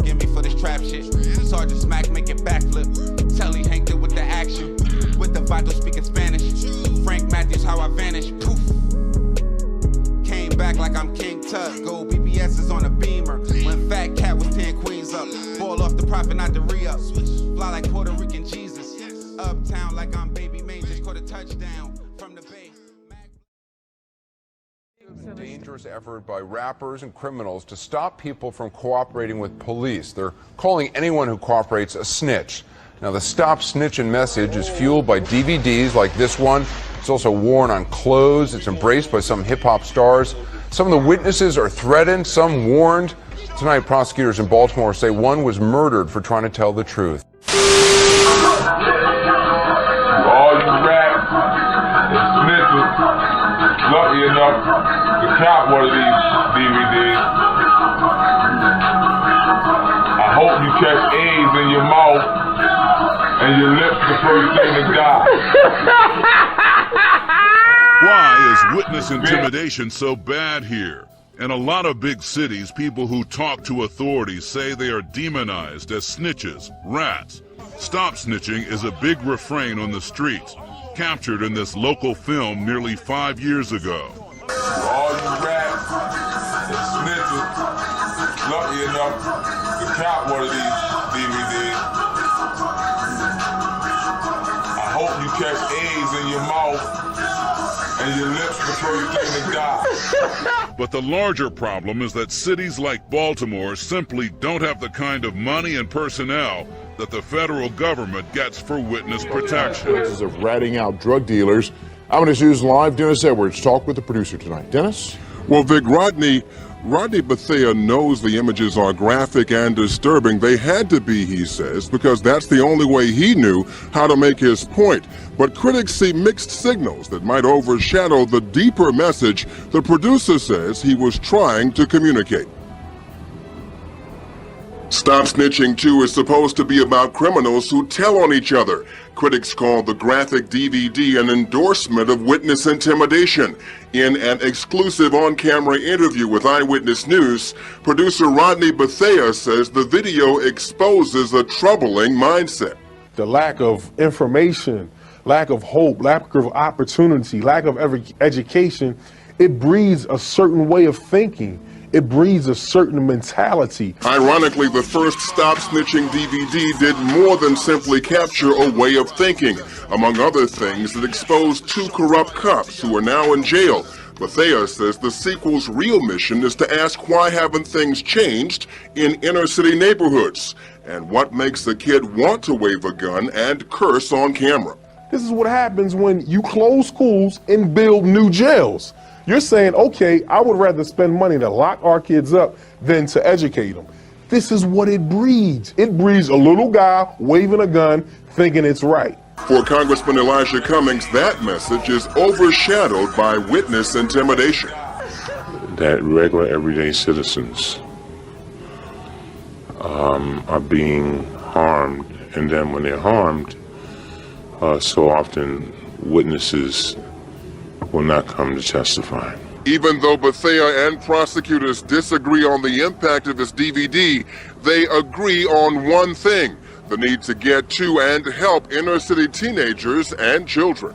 forgive me for this trap shit. Sergeant Smack make it backflip. Telly Hank did with the action. With the Vato speaking Spanish. Frank Matthews, how I vanish. Poof. Came back like I'm King Tut. Gold BBS is on a beamer. When Fat Cat was 10 queens up. Ball off the profit, not the re-up. Fly like Puerto Rican Jesus. Uptown like I'm Baby Maine. Just caught a touchdown from the Bay. Dangerous effort by rappers and criminals to stop people from cooperating with police. They're calling anyone who cooperates a snitch. Now, the Stop Snitching message is fueled by DVDs like this one. It's also worn on clothes. It's embraced by some hip-hop stars. Some of the witnesses are threatened, some warned. Tonight, prosecutors in Baltimore say one was murdered for trying to tell the truth. All you rap and snitches, lucky enough to cop one of these DVDs. I hope you catch AIDS in your mouth and your lips the first thing to die. Why is witness intimidation so bad here? In a lot of big cities, people who talk to authorities say they are demonized as snitches, rats. Stop snitching is a big refrain on the streets, captured in this local film nearly 5 years ago. All you rap and snitches, lucky enough to cop one of these DVDs. I hope you catch AIDS in your mouth and your lips before you think to die. But the larger problem is that cities like Baltimore simply don't have the kind of money and personnel that the federal government gets for witness protection. Of ratting out drug dealers. Eyewitness News Live, Dennis Edwards talked with the producer tonight. Dennis? Well, Vic, Rodney Bethea knows the images are graphic and disturbing. They had to be, he says, because that's the only way he knew how to make his point. But critics see mixed signals that might overshadow the deeper message the producer says he was trying to communicate. Stop Snitching 2 is supposed to be about criminals who tell on each other. Critics call the graphic DVD an endorsement of witness intimidation. In an exclusive on-camera interview with Eyewitness News, producer Rodney Bethea says the video exposes a troubling mindset. The lack of information, lack of hope, lack of opportunity, lack of education, it breeds a certain way of thinking. It breeds a certain mentality. Ironically, the first Stop Snitching DVD did more than simply capture a way of thinking. Among other things, it exposed 2 corrupt cops who are now in jail. Bethea says the sequel's real mission is to ask why haven't things changed in inner city neighborhoods, and what makes a kid want to wave a gun and curse on camera. This is what happens when you close schools and build new jails. You're saying, okay, I would rather spend money to lock our kids up than to educate them. This is what it breeds. It breeds a little guy waving a gun, thinking it's right. For Congressman Elijah Cummings, that message is overshadowed by witness intimidation. That regular, everyday citizens are being harmed, and then when they're harmed, so often witnesses will not come to testify. Even though Bethea and prosecutors disagree on the impact of this DVD, they agree on one thing: the need to get to and help inner city teenagers and children.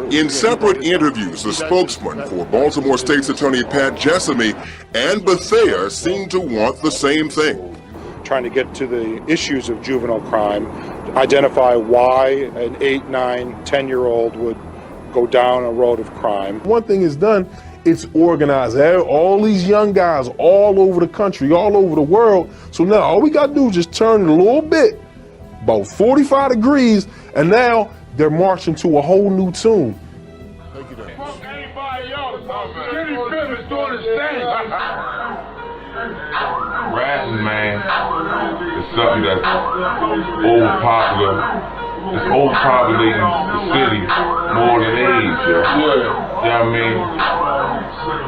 In separate interviews, the spokesman for Baltimore State's Attorney Pat Jessamy and Bethea seem to want the same thing. Trying to get to the issues of juvenile crime, identify why an 8, 9, 10-year-old would go down a road of crime. One thing is done, it's organized. All these young guys all over the country, all over the world. So now all we got to do is just turn it a little bit, about 45 degrees, and now they're marching to a whole new tune. Thank you, Dan. Ratting, man, is something that's overpopular. It's overpopulating the city more than AIDS, yo. Yeah. You know what I mean?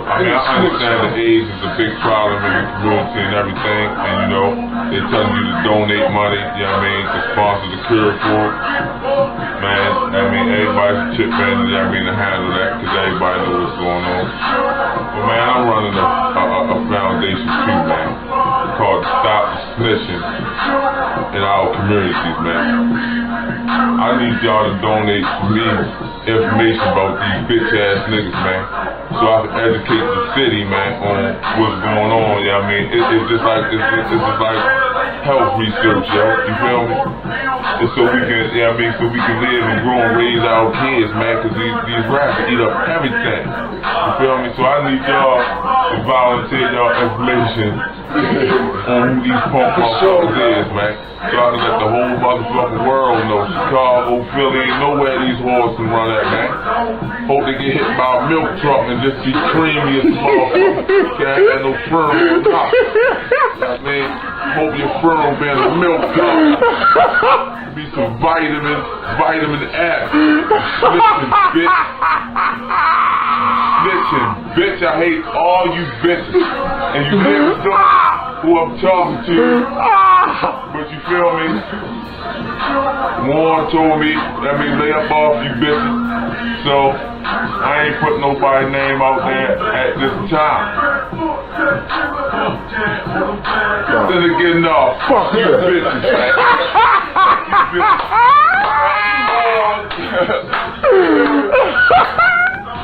I understand that AIDS is a big problem in the community and everything, and you know, they're telling you to donate money, you know what I mean, to sponsor the cure for it. Man, I mean, everybody's chip in, you know what I mean, to handle that, because everybody knows what's going on. But man, I'm running a foundation too, man, called y'all to stop the snitching in our communities, man. I need y'all to donate to me information about these bitch-ass niggas, man, so I can educate the city, man, on what's going on. You know what I mean? It's just like health research, yo. You feel me? And so we can, you know what I mean, so we can live and grow and raise our kids, man, because these rappers eat up everything. You feel me? So I need y'all to volunteer y'all information on who these punk motherfuckers is, man. So I can let the whole motherfucking world know. Chicago, Philly, ain't nowhere these whores can run at, man. Hope they get hit by a milk truck and just be creamy as a motherfucker. Can't have no firm or not. You know what I mean? Hope your firm been a milk truck. Be some vitamin F. Snitching, bitch. Snitching, bitch. I hate all you bitches. And you niggas who I'm talking to. But you feel me? Warren told me, let me lay up off you bitches. So, I ain't put nobody's name out there at this time. Then again, no. Fuck you bitches, man.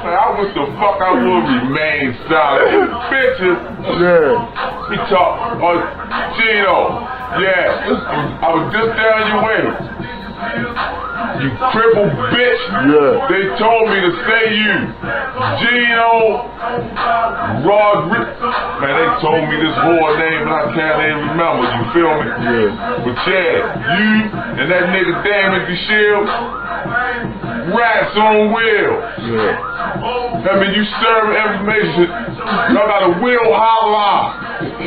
I wish the fuck I would remain silent. Bitches. Yeah. He talk. Oh, Gino. Yeah. I was just down your way. You crippled bitch. Yeah. They told me to say you. Gino Rodriguez. Man, they told me this whole name and I can't even remember. You feel me? Yeah. But yeah, you and that nigga Damage the Shield. Rats on wheels. Yeah. I mean, you serve information. Y'all got a wheel hotline.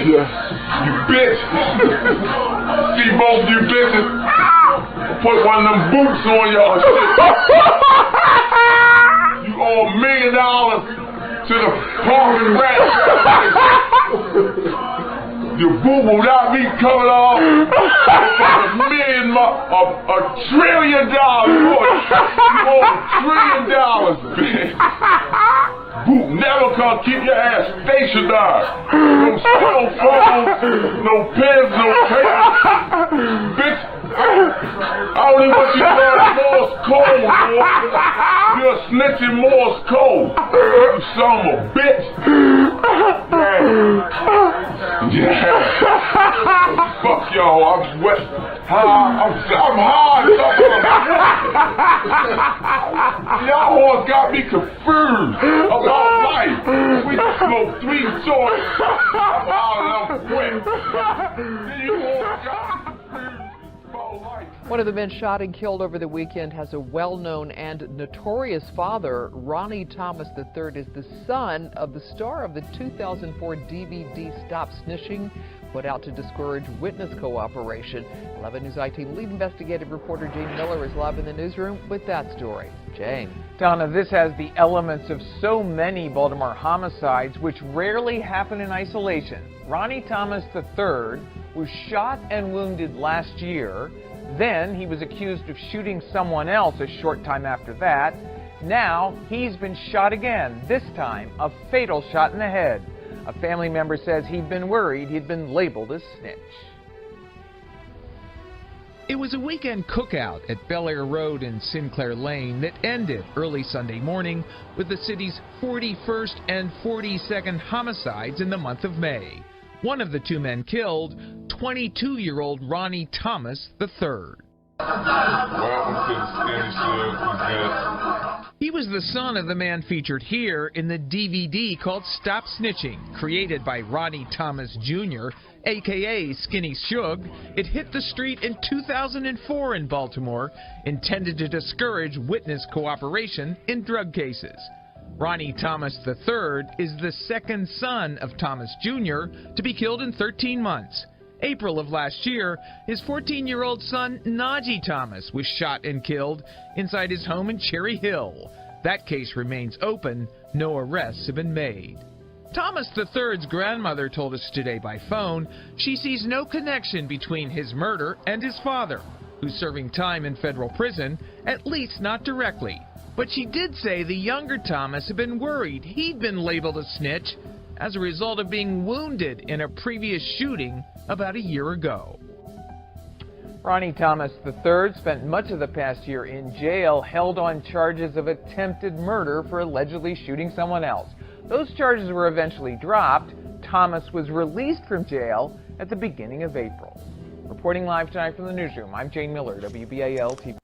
Yeah. You bitch. See both you bitches. Put one of them boots on y'all shit. You owe $1 million to the parking rat. You boo-boo without me coming off. $1 trillion. You owe $1 trillion, bitch. Boo, never come keep your ass stationary. No cell phones, no pens, no paper. Bitch, I don't even want you to learn Morse code, boy. You're a snitching Morse code. You son of a bitch. Yeah. Fuck y'all, I'm wet. I'm hard. Y'all all got me confused about life. We smoked 3 joints. I'm hard and I'm wet. You all got me confused about life. One of the men shot and killed over the weekend has a well-known and notorious father. Ronnie Thomas III is the son of the star of the 2004 DVD Stop Snitching, put out to discourage witness cooperation. 11 News IT lead investigative reporter Jane Miller is live in the newsroom with that story. Jane. Donna, this has the elements of so many Baltimore homicides which rarely happen in isolation. Ronnie Thomas III was shot and wounded last year. Then he was accused of shooting someone else a short time after that. Now he's been shot again, this time a fatal shot in the head. A family member says he'd been worried he'd been labeled a snitch. It was a weekend cookout at Bel Air Road and Sinclair Lane that ended early Sunday morning with the city's 41st and 42nd homicides in the month of May. One of the 2 men killed, 22-year-old Ronnie Thomas III. He was the son of the man featured here in the DVD called Stop Snitching, created by Ronnie Thomas Jr., a.k.a. Skinny Suge. It hit the street in 2004 in Baltimore, intended to discourage witness cooperation in drug cases. Ronnie Thomas III is the second son of Thomas Jr. to be killed in 13 months. April of last year, his 14-year-old son, Najee Thomas, was shot and killed inside his home in Cherry Hill. That case remains open. No arrests have been made. Thomas III's grandmother told us today by phone she sees no connection between his murder and his father, who's serving time in federal prison, at least not directly. But she did say the younger Thomas had been worried he'd been labeled a snitch as a result of being wounded in a previous shooting about a year ago. Ronnie Thomas III spent much of the past year in jail, held on charges of attempted murder for allegedly shooting someone else. Those charges were eventually dropped. Thomas was released from jail at the beginning of April. Reporting live tonight from the newsroom, I'm Jane Miller, WBAL TV.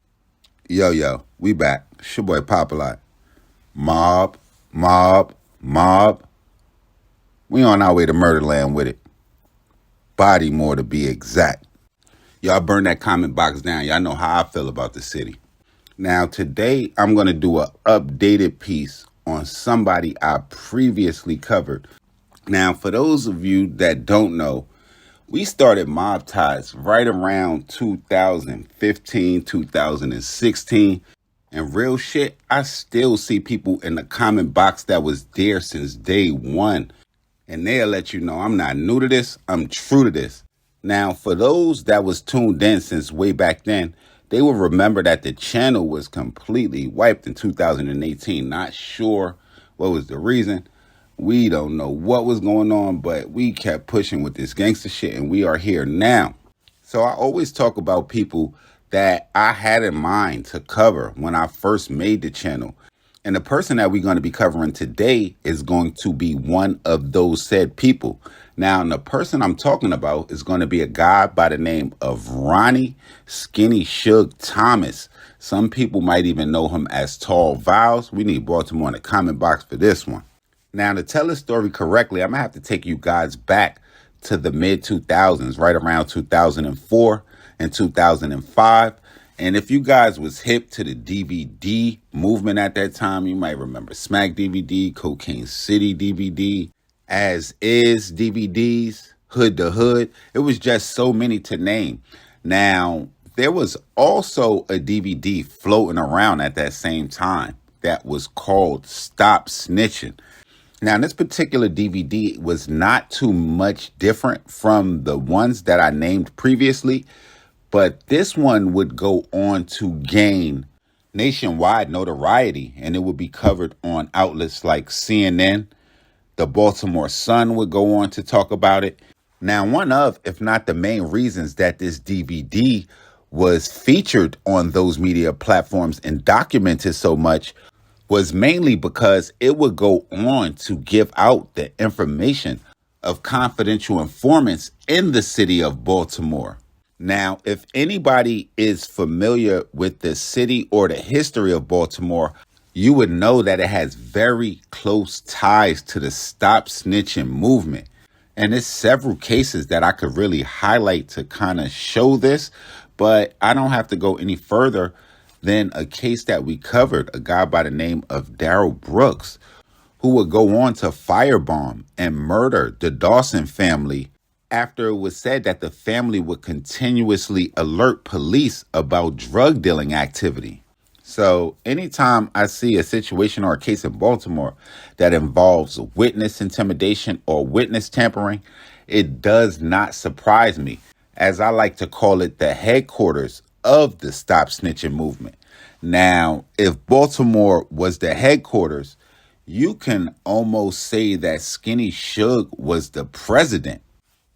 Yo, we back. It's your boy Popalot. Mobb. We on our way to Murderland with it. Body more to be exact. Y'all burn that comment box down. Y'all know how I feel about the city. Now, today, I'm going to do an updated piece on somebody I previously covered. Now, for those of you that don't know, we started Mobb Ties right around 2015, 2016. And real shit, I still see people in the comment box that was there since day one. And they'll let you know I'm not new to this, I'm true to this. Now, for those that was tuned in since way back then, they will remember that the channel was completely wiped in 2018. Not sure what was the reason. We don't know what was going on, but we kept pushing with this gangster shit, and we are here now. So I always talk about people that I had in mind to cover when I first made the channel. And the person that we're going to be covering today is going to be one of those said people. Now, the person I'm talking about is going to be a guy by the name of Ronnie Skinny Suge Thomas. Some people might even know him as Tall Vowels. We need Baltimore in the comment box for this one. Now, to tell this story correctly, I'm going to have to take you guys back to the mid-2000s, right around 2004 and 2005. And if you guys was hip to the DVD movement at that time, you might remember Smack DVD, Cocaine City DVD, As Is DVDs, Hood to Hood. It was just so many to name. Now, there was also a DVD floating around at that same time that was called Stop Snitching. Now, this particular DVD was not too much different from the ones that I named previously, but this one would go on to gain nationwide notoriety, and it would be covered on outlets like CNN. The Baltimore Sun would go on to talk about it. Now, one of, if not the main reasons that this DVD was featured on those media platforms and documented so much was mainly because it would go on to give out the information of confidential informants in the city of Baltimore. Now, if anybody is familiar with the city or the history of Baltimore, you would know that it has very close ties to the Stop Snitching movement. And there's several cases that I could really highlight to kind of show this, but I don't have to go any further than a case that we covered, a guy by the name of Darrell Brooks, who would go on to firebomb and murder the Dawson family after it was said that the family would continuously alert police about drug dealing activity. So anytime I see a situation or a case in Baltimore that involves witness intimidation or witness tampering, it does not surprise me, as I like to call it the headquarters of the Stop Snitching movement. Now, if Baltimore was the headquarters, you can almost say that Skinny Suge was the president,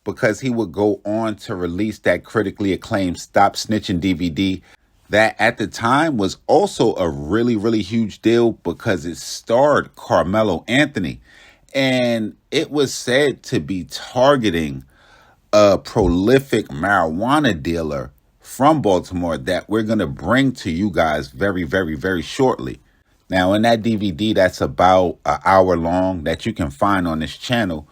because he would go on to release that critically acclaimed Stop Snitching DVD that at the time was also a really, really huge deal because it starred Carmelo Anthony. And it was said to be targeting a prolific marijuana dealer from Baltimore that we're going to bring to you guys very, very, very shortly. Now, in that DVD that's about an hour long that you can find on this channel,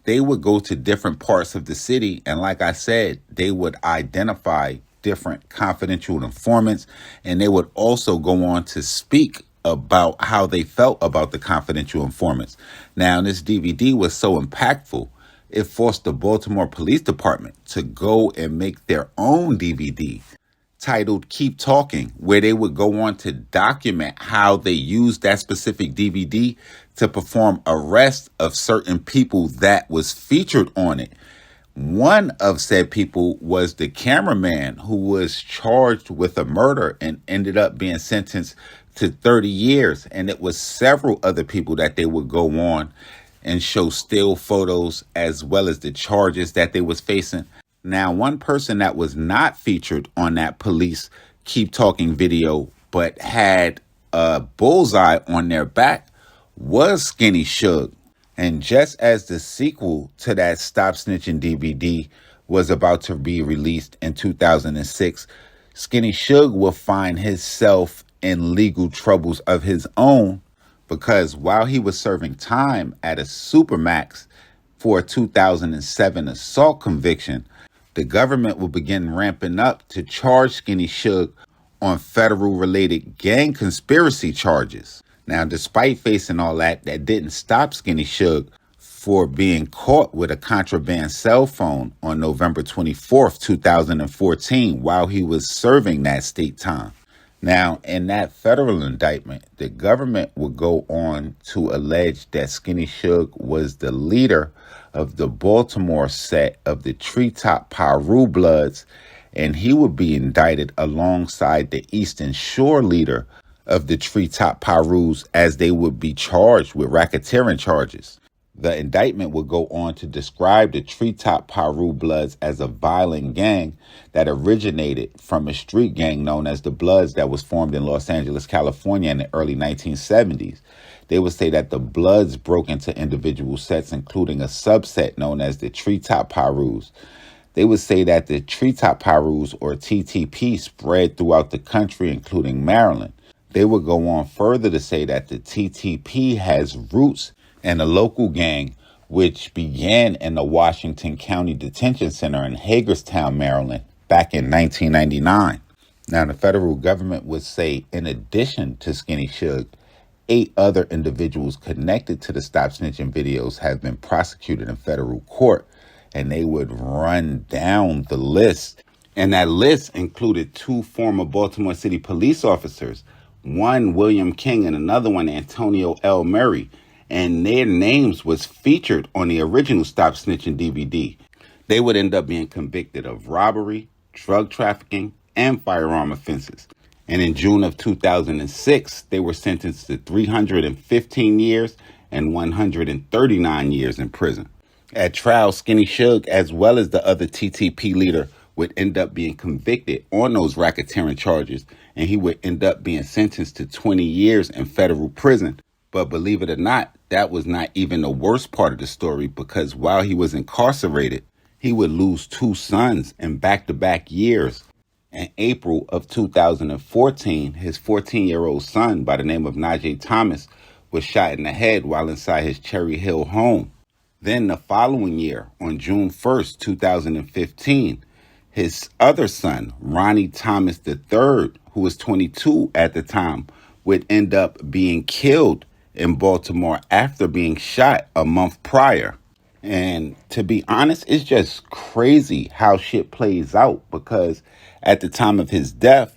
they would go to different parts of the city. And like I said, they would identify different confidential informants. And they would also go on to speak about how they felt about the confidential informants. Now, this DVD was so impactful, it forced the Baltimore Police Department to go and make their own DVD titled Keep Talking, where they would go on to document how they used that specific DVD to perform arrests of certain people that was featured on it. One of said people was the cameraman who was charged with a murder and ended up being sentenced to 30 years. And it was several other people that they would go on and show still photos as well as the charges that they was facing. Now, one person that was not featured on that police keep talking video but had a bullseye on their back was Skinny Suge. And just as the sequel to that Stop Snitching DVD was about to be released in 2006, Skinny Suge will find himself in legal troubles of his own, because while he was serving time at a Supermax for a 2007 assault conviction, the government will begin ramping up to charge Skinny Suge on federal-related gang conspiracy charges. Now, despite facing all that, that didn't stop Skinny Suge for being caught with a contraband cell phone on November 24th, 2014, while he was serving that state time. Now, in that federal indictment, the government would go on to allege that Skinny Suge was the leader of the Baltimore set of the Treetop Piru Bloods, and he would be indicted alongside the Eastern Shore leader of the Treetop Pirus, as they would be charged with racketeering charges. The indictment would go on to describe the Treetop Piru Bloods as a violent gang that originated from a street gang known as the Bloods that was formed in Los Angeles, California in the early 1970s. They would say that the Bloods broke into individual sets, including a subset known as the Treetop Pirus. They would say that the Treetop Pirus, or TTP, spread throughout the country, including Maryland. They would go on further to say that the TTP has roots in a local gang which began in the Washington County Detention Center in Hagerstown, Maryland, back in 1999. Now, the federal government would say, in addition to Skinny Suge, 8 other individuals connected to the Stop Snitching videos have been prosecuted in federal court, and they would run down the list. And that list included 2 former Baltimore City police officers, one William King and another one Antonio L. Murray, and their names was featured on the original Stop Snitching DVD. They would end up being convicted of robbery, drug trafficking, and firearm offenses. And in June of 2006, they were sentenced to 315 years and 139 years in prison. At trial, Skinny Suge, as well as the other TTP leader, would end up being convicted on those racketeering charges, and he would end up being sentenced to 20 years in federal prison. But believe it or not, that was not even the worst part of the story, because while he was incarcerated, he would lose 2 sons in back-to-back years. In April of 2014, his 14-year-old son by the name of Najee Thomas was shot in the head while inside his Cherry Hill home. Then the following year, on June 1st, 2015, his other son, Ronnie Thomas III, who was 22 at the time, would end up being killed in Baltimore after being shot a month prior. And to be honest, it's just crazy how shit plays out, because at the time of his death,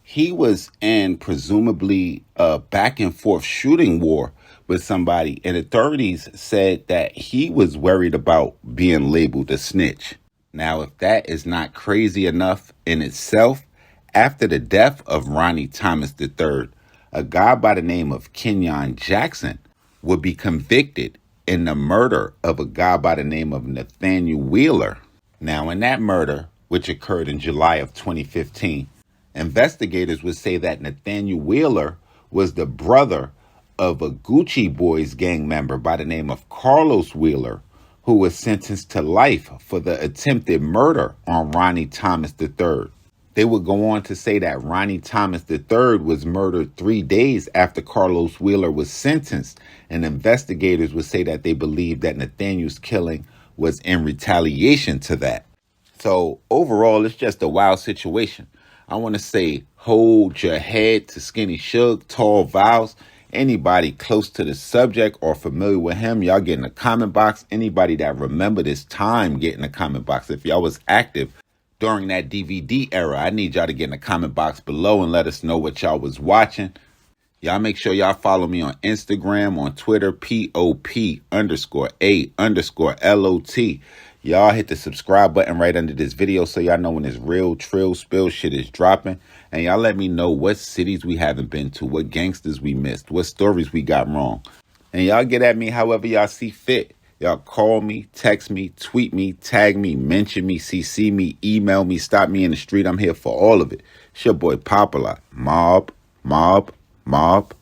he was in presumably a back and forth shooting war with somebody, and authorities said that he was worried about being labeled a snitch. Now, if that is not crazy enough in itself, after the death of Ronnie Thomas III, a guy by the name of Kenyon Jackson would be convicted in the murder of a guy by the name of Nathaniel Wheeler. Now, in that murder, which occurred in July of 2015, investigators would say that Nathaniel Wheeler was the brother of a Gucci Boys gang member by the name of Carlos Wheeler, who was sentenced to life for the attempted murder on Ronnie Thomas III. They would go on to say that Ronnie Thomas III was murdered 3 days after Carlos Wheeler was sentenced, and investigators would say that they believed that Nathaniel's killing was in retaliation to that. So overall, it's just a wild situation. I want to say, hold your head to Skinny Suge, Tall Vows. Anybody close to the subject or familiar with him, y'all get in the comment box. Anybody that remember this time, get in the comment box. If y'all was active during that DVD era, I need y'all to get in the comment box below and let us know what y'all was watching. Y'all make sure y'all follow me on Instagram, on Twitter, POP_A_LOT. Y'all hit the subscribe button right under this video so y'all know when this real trill spill shit is dropping. And y'all let me know what cities we haven't been to, what gangsters we missed, what stories we got wrong. And y'all get at me however y'all see fit. Y'all call me, text me, tweet me, tag me, mention me, CC me, email me, stop me in the street. I'm here for all of it. It's your boy Popalot. Mobb, Mobb, Mobb.